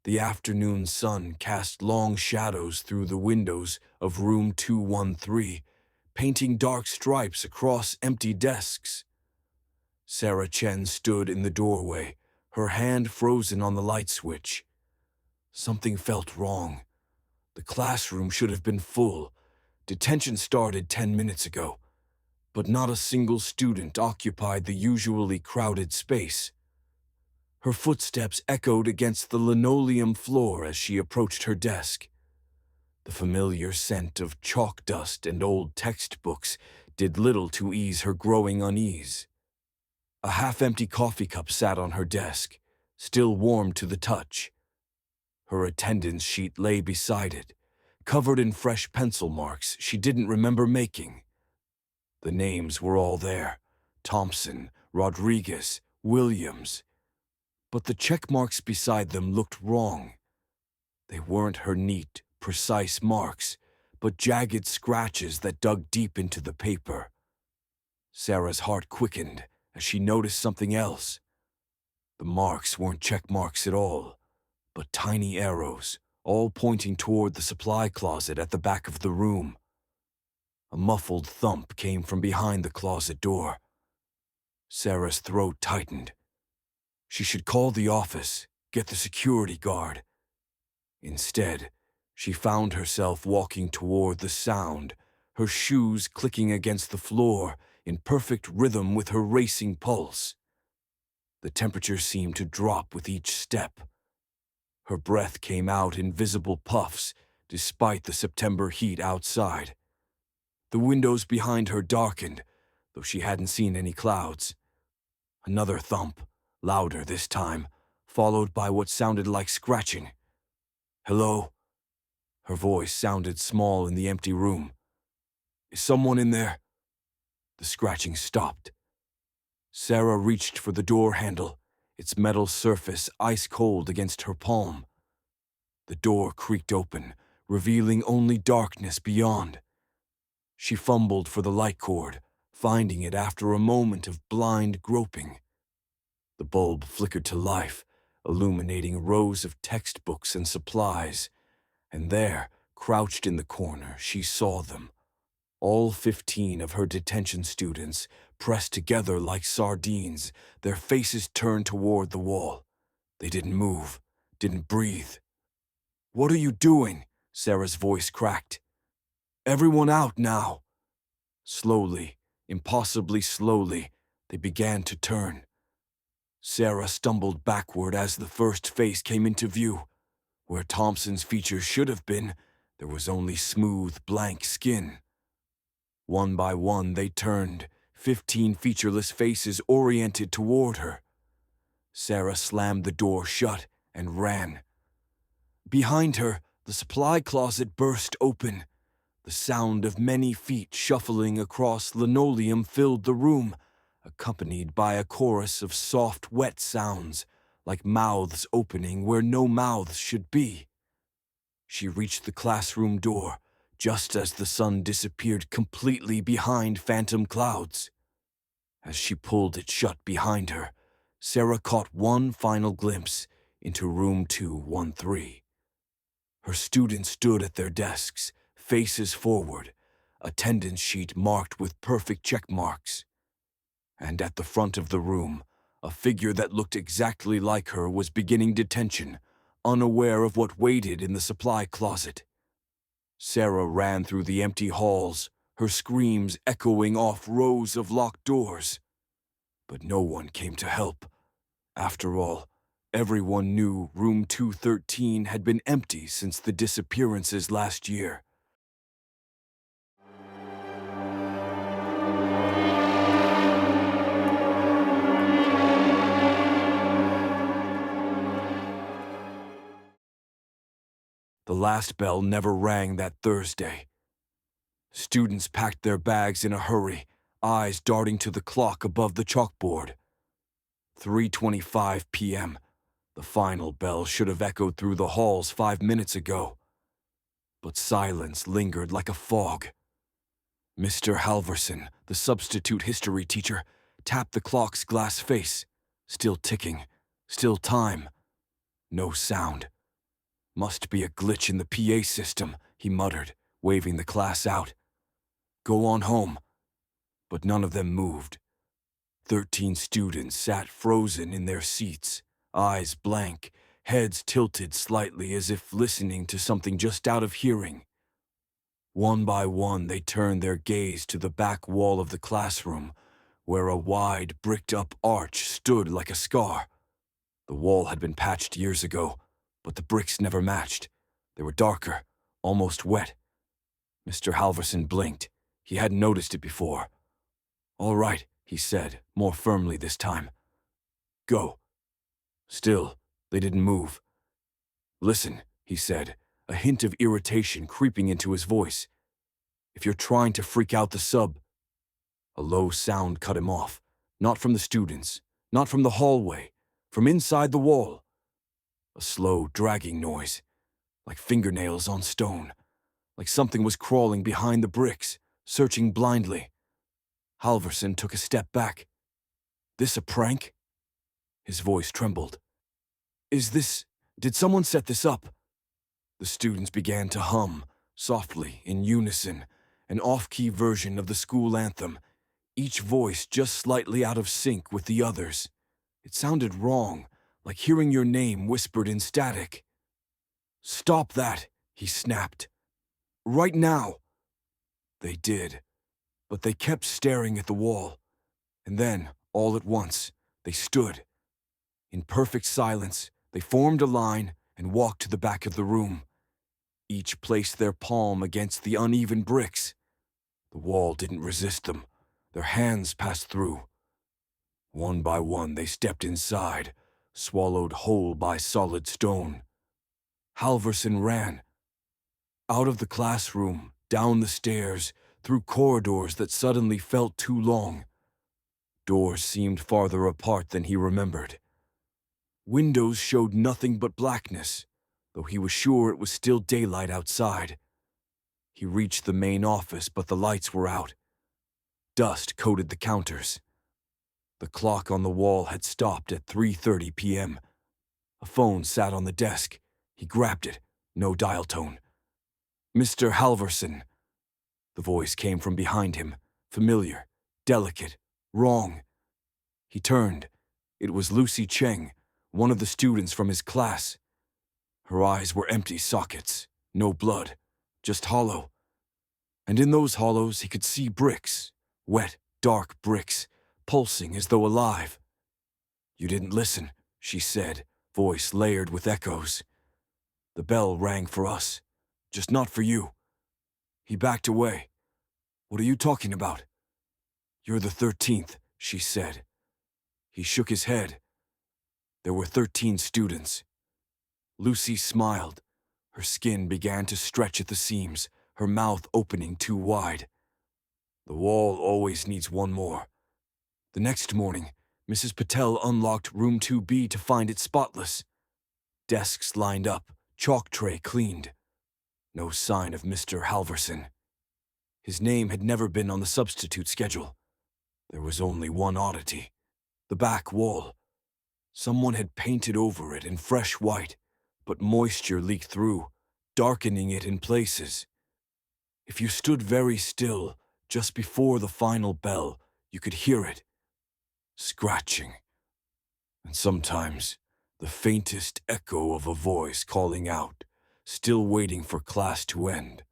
The afternoon sun cast long shadows through the windows of room 213, painting dark stripes across empty desks. Sarah Chen stood in the doorway, her hand frozen on the light switch. Something felt wrong. The classroom should have been full. Detention started 10 minutes ago, but not a single student occupied the usually crowded space. Her footsteps echoed against the linoleum floor as she approached her desk. The familiar scent of chalk dust and old textbooks did little to ease her growing unease. A half-empty coffee cup sat on her desk, still warm to the touch. Her attendance sheet lay beside it, covered in fresh pencil marks she didn't remember making. The names were all there: Thompson, Rodriguez, Williams. But the check marks beside them looked wrong. They weren't her neat, precise marks, but jagged scratches that dug deep into the paper. Sarah's heart quickened as she noticed something else. The marks weren't check marks at all, but tiny arrows, all pointing toward the supply closet at the back of the room. A muffled thump came from behind the closet door. Sarah's throat tightened. She should call the office, get the security guard. Instead, she found herself walking toward the sound, her shoes clicking against the floor in perfect rhythm with her racing pulse. The temperature seemed to drop with each step. Her breath came out in visible puffs, despite the September heat outside. The windows behind her darkened, though she hadn't seen any clouds. Another thump, louder this time, followed by what sounded like scratching. "Hello?" Her voice sounded small in the empty room. "Is someone in there?" The scratching stopped. Sarah reached for the door handle, its metal surface ice-cold against her palm. The door creaked open, revealing only darkness beyond. She fumbled for the light cord, finding it after a moment of blind groping. The bulb flickered to life, illuminating rows of textbooks and supplies, and there, crouched in the corner, she saw them. All 15 of her detention students, pressed together like sardines, their faces turned toward the wall. They didn't move, didn't breathe. "What are you doing?" Sarah's voice cracked. "Everyone out now." Slowly, impossibly slowly, they began to turn. Sarah stumbled backward as the first face came into view. Where Thompson's features should have been, there was only smooth, blank skin. One by one they turned, 15 featureless faces oriented toward her. Sarah slammed the door shut and ran. Behind her, the supply closet burst open. The sound of many feet shuffling across linoleum filled the room, accompanied by a chorus of soft, wet sounds, like mouths opening where no mouths should be. She reached the classroom door, just as the sun disappeared completely behind phantom clouds. As she pulled it shut behind her, Sarah caught one final glimpse into room 213. Her students stood at their desks, faces forward, attendance sheet marked with perfect check marks. And at the front of the room, a figure that looked exactly like her was beginning detention, unaware of what waited in the supply closet. Sarah ran through the empty halls, her screams echoing off rows of locked doors. But no one came to help. After all, everyone knew room 213 had been empty since the disappearances last year. The last bell never rang that Thursday. Students packed their bags in a hurry, eyes darting to the clock above the chalkboard. 3:25 p.m. The final bell should have echoed through the halls 5 minutes ago. But silence lingered like a fog. Mr. Halverson, the substitute history teacher, tapped the clock's glass face. Still ticking, still time. No sound. Must be a glitch in the PA system, he muttered, waving the class out. Go on home. But none of them moved. 13 students sat frozen in their seats, eyes blank, heads tilted slightly as if listening to something just out of hearing. One by one, they turned their gaze to the back wall of the classroom, where a wide, bricked-up arch stood like a scar. The wall had been patched years ago, but the bricks never matched. They were darker, almost wet. Mr. Halverson blinked. He hadn't noticed it before. All right, he said, more firmly this time. Go. Still, they didn't move. Listen, he said, a hint of irritation creeping into his voice. If you're trying to freak out the sub... A low sound cut him off. Not from the students, not from the hallway, from inside the wall. A slow, dragging noise, like fingernails on stone, like something was crawling behind the bricks, searching blindly. Halverson took a step back. This a prank? His voice trembled. Did someone set this up? The students began to hum, softly, in unison, an off-key version of the school anthem, each voice just slightly out of sync with the others. It sounded wrong, like hearing your name whispered in static. Stop that, he snapped. Right now. They did, but they kept staring at the wall. And then, all at once, they stood. In perfect silence, they formed a line and walked to the back of the room. Each placed their palm against the uneven bricks. The wall didn't resist them. Their hands passed through. One by one, they stepped inside, swallowed whole by solid stone. Halverson ran. Out of the classroom, down the stairs, through corridors that suddenly felt too long. Doors seemed farther apart than he remembered. Windows showed nothing but blackness, though he was sure it was still daylight outside. He reached the main office, but the lights were out. Dust coated the counters. The clock on the wall had stopped at 3:30 p.m. A phone sat on the desk. He grabbed it, no dial tone. Mr. Halverson. The voice came from behind him, familiar, delicate, wrong. He turned. It was Lucy Cheng, one of the students from his class. Her eyes were empty sockets, no blood, just hollow. And in those hollows he could see bricks, wet, dark bricks, pulsing as though alive. You didn't listen, she said, voice layered with echoes. The bell rang for us, just not for you. He backed away. What are you talking about? You're the 13th, she said. He shook his head. There were 13 students. Lucy smiled. Her skin began to stretch at the seams, her mouth opening too wide. The wall always needs one more. The next morning, Mrs. Patel unlocked room 2B to find it spotless. Desks lined up, chalk tray cleaned. No sign of Mr. Halverson. His name had never been on the substitute schedule. There was only one oddity. The back wall. Someone had painted over it in fresh white, but moisture leaked through, darkening it in places. If you stood very still, just before the final bell, you could hear it. Scratching. And sometimes, the faintest echo of a voice calling out, still waiting for class to end.